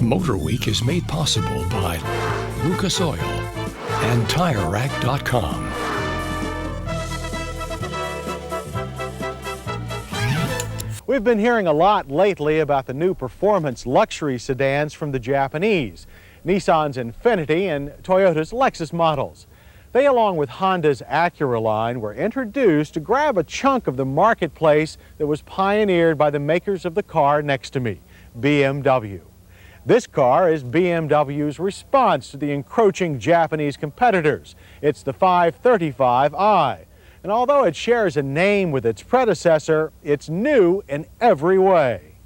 MotorWeek is made possible by Lucas Oil and TireRack.com. We've been hearing a lot lately about the new performance luxury sedans from the Japanese, Nissan's Infiniti and Toyota's Lexus models. They, along with Honda's Acura line, were introduced to grab a chunk of the marketplace that was pioneered by the makers of the car next to me, BMW. This car is BMW's response to the encroaching Japanese competitors. It's the 535i. And although it shares a name with its predecessor, it's new in every way.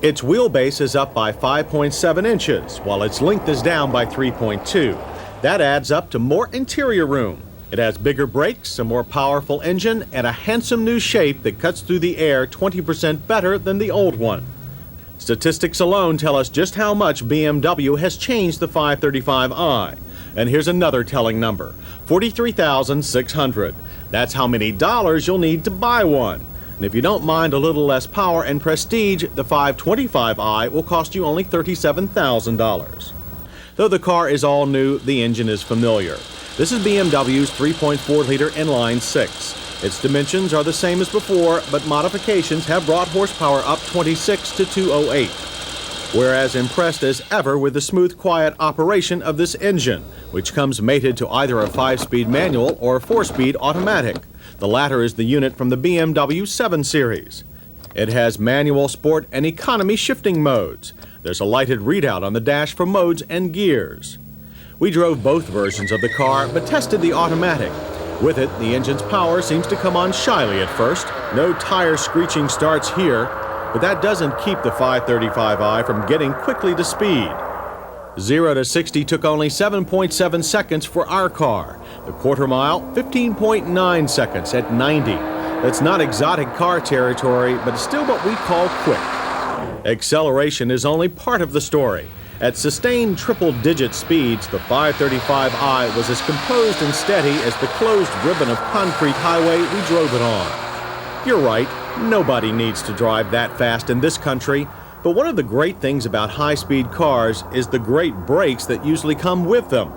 Its wheelbase is up by 5.7 inches, while its length is down by 3.2. That adds up to more interior room. It has bigger brakes, a more powerful engine, and a handsome new shape that cuts through the air 20% better than the old one. Statistics alone tell us just how much BMW has changed the 535i. And here's another telling number, $43,600. That's how many dollars you'll need to buy one. And if you don't mind a little less power and prestige, the 525i will cost you only $37,000. Though the car is all new, the engine is familiar. This is BMW's 3.4-liter inline six. Its dimensions are the same as before, but modifications have brought horsepower up 26 to 208. We're as impressed as ever with the smooth, quiet operation of this engine, which comes mated to either a 5-speed manual or a 4-speed automatic. The latter is the unit from the BMW 7 Series. It has manual, sport, and economy shifting modes. There's a lighted readout on the dash for modes and gears. We drove both versions of the car, but tested the automatic. With it, the engine's power seems to come on shyly at first. No tire screeching starts here, but that doesn't keep the 535i from getting quickly to speed. 0 to 60 took only 7.7 seconds for our car. The quarter mile, 15.9 seconds at 90. That's not exotic car territory, but still what we call quick. Acceleration is only part of the story. At sustained triple-digit speeds, the 535i was as composed and steady as the closed ribbon of concrete highway we drove it on. You're right, nobody needs to drive that fast in this country, but one of the great things about high-speed cars is the great brakes that usually come with them.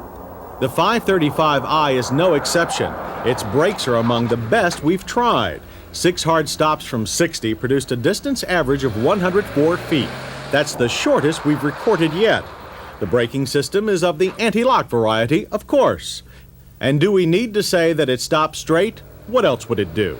The 535i is no exception. Its brakes are among the best we've tried. 6 hard stops from 60 produced a distance average of 104 feet. That's the shortest we've recorded yet. The braking system is of the anti-lock variety, of course. And do we need to say that it stops straight? What else would it do?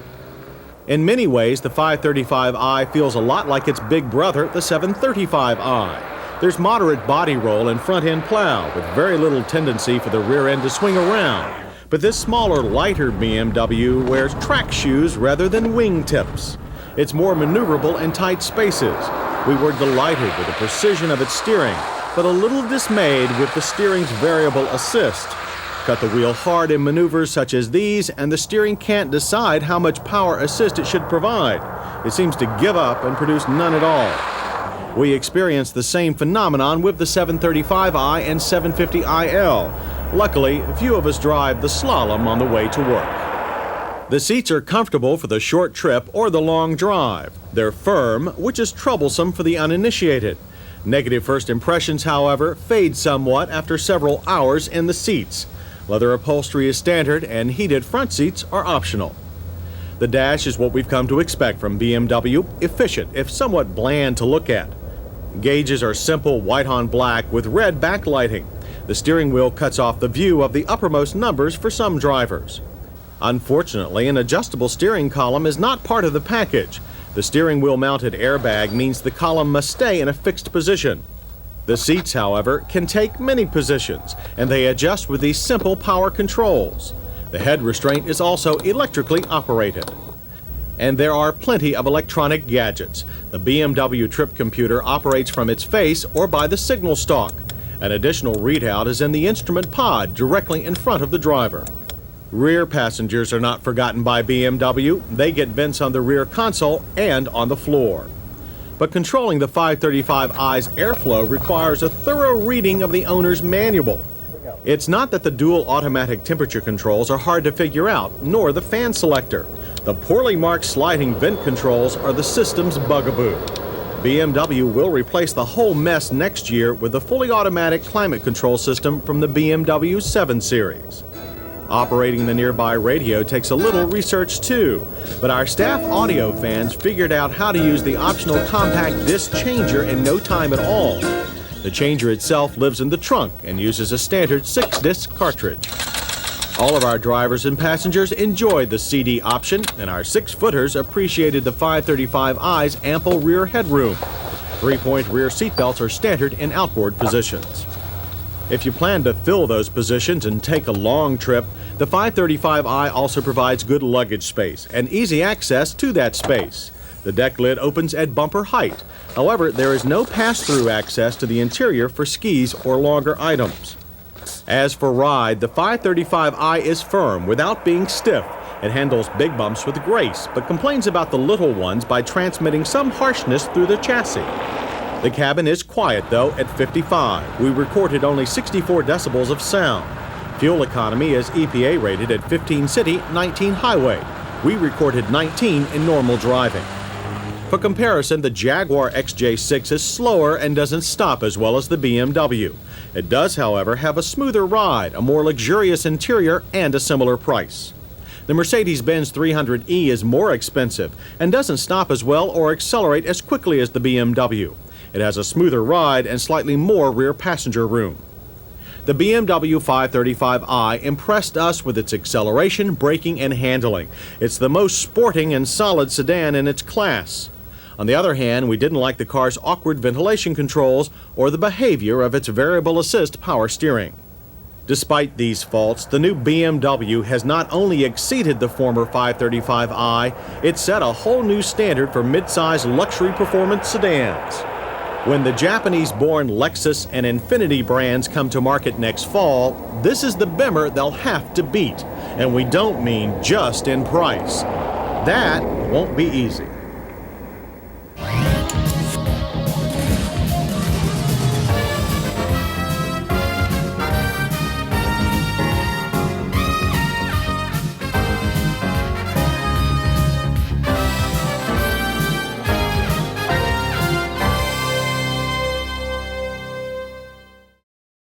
In many ways, the 535i feels a lot like its big brother, the 735i. There's moderate body roll and front-end plow, with very little tendency for the rear end to swing around. But this smaller, lighter BMW wears track shoes rather than wingtips. It's more maneuverable in tight spaces. We were delighted with the precision of its steering, but a little dismayed with the steering's variable assist. Cut the wheel hard in maneuvers such as these, and the steering can't decide how much power assist it should provide. It seems to give up and produce none at all. We experienced the same phenomenon with the 735i and 750iL. Luckily, few of us drive the slalom on the way to work. The seats are comfortable for the short trip or the long drive. They're firm, which is troublesome for the uninitiated. Negative first impressions, however, fade somewhat after several hours in the seats. Leather upholstery is standard, and heated front seats are optional. The dash is what we've come to expect from BMW, efficient if somewhat bland to look at. Gauges are simple white on black with red backlighting. The steering wheel cuts off the view of the uppermost numbers for some drivers. Unfortunately, an adjustable steering column is not part of the package. The steering wheel mounted airbag means the column must stay in a fixed position. The seats, however, can take many positions, and they adjust with these simple power controls. The head restraint is also electrically operated. And there are plenty of electronic gadgets. The BMW trip computer operates from its face or by the signal stalk. An additional readout is in the instrument pod directly in front of the driver. Rear passengers are not forgotten by BMW. They get vents on the rear console and on the floor. But controlling the 535i's airflow requires a thorough reading of the owner's manual. It's not that the dual automatic temperature controls are hard to figure out, nor the fan selector. The poorly marked sliding vent controls are the system's bugaboo. BMW will replace the whole mess next year with a fully automatic climate control system from the BMW 7 Series. Operating the nearby radio takes a little research too, but our staff audio fans figured out how to use the optional compact disc changer in no time at all. The changer itself lives in the trunk and uses a standard 6-disc cartridge. All of our drivers and passengers enjoyed the CD option, and our 6-footers appreciated the 535i's ample rear headroom. 3-point rear seatbelts are standard in outboard positions. If you plan to fill those positions and take a long trip, the 535i also provides good luggage space and easy access to that space. The deck lid opens at bumper height. However, there is no pass-through access to the interior for skis or longer items. As for ride, the 535i is firm without being stiff. It handles big bumps with grace, but complains about the little ones by transmitting some harshness through the chassis. The cabin is quiet, though, at 55. We recorded only 64 decibels of sound. Fuel economy is EPA rated at 15 city, 19 highway. We recorded 19 in normal driving. For comparison, the Jaguar XJ6 is slower and doesn't stop as well as the BMW. It does, however, have a smoother ride, a more luxurious interior, and a similar price. The Mercedes-Benz 300e is more expensive and doesn't stop as well or accelerate as quickly as the BMW. It has a smoother ride and slightly more rear passenger room. The BMW 535i impressed us with its acceleration, braking, and handling. It's the most sporting and solid sedan in its class. On the other hand, we didn't like the car's awkward ventilation controls or the behavior of its variable assist power steering. Despite these faults, the new BMW has not only exceeded the former 535i, it set a whole new standard for mid-size luxury performance sedans. When the Japanese-born Lexus and Infiniti brands come to market next fall, this is the Bimmer they'll have to beat. And we don't mean just in price. That won't be easy.